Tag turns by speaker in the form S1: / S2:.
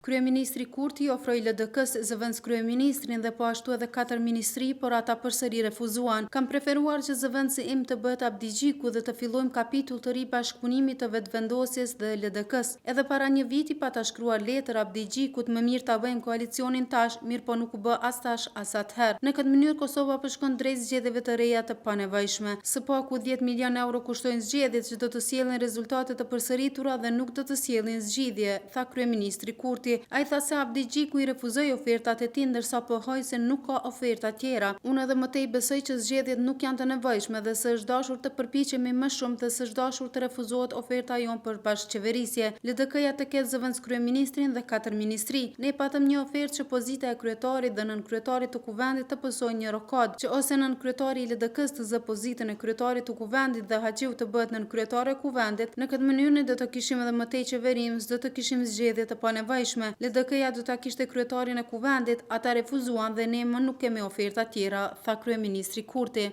S1: Kryeministri Kurti ofroi LDK-s zëvendës kryeministrin dhe po ashtu edhe 4 ministri, por ata përsëri refuzuan. Kam preferuar që zëvendësi im të bëhet abdigjiku dhe të fillojmë kapitull të ri bashkëpunimit të vetëvendosjes dhe LDK-s. Edhe para një viti pata shkruar letër abdigjikut, më mirë ta bëjmë koalicioni tash, mirë po nuk u bë as tash as atëherë. Në këtë mënyrë Kosova po shkon drejt zgjedhjeve të reja të panevojshme. Së paku 10 milion euro kushtojnë zgjedhjet që do të sjellin rezultate të përsëritura dhe nuk do të sjellin zgjidhje, tha kryeministri Kurti. Ai tha se abdigjiku i refuzoi ofertat e tij ndërsa pohoi se nuk ka oferta tjera. Unë edhe më tej besoj që zgjedhjet nuk janë të nevojshme dhe se është dashur të përpiqemi më shumë dhe se është dashur të refuzohet oferta jon për bashkëqeverisje. LDK-ja të ketë zëvendës kryeministrin dhe 4 ministri. Ne patëm një ofertë që pozita e kryetarit dhe nënkryetarit të kuvendit të pësojnë një rokad, që ose nënkryetari i LDK-s të zë pozitën e kryetarit të kuvendit dhe Haxhiu të bëhet nënkryetari e kuvendit. Në këtë mënyrë ne do të kishim edhe më tej qeverim, s'do të kishim zgjedhje të panevojshme. LDK-ja do ta kishte kryetarin e kuvendit, ata refuzuan dhe ne më nuk kemi oferta tjera, tha kryeministri Kurti.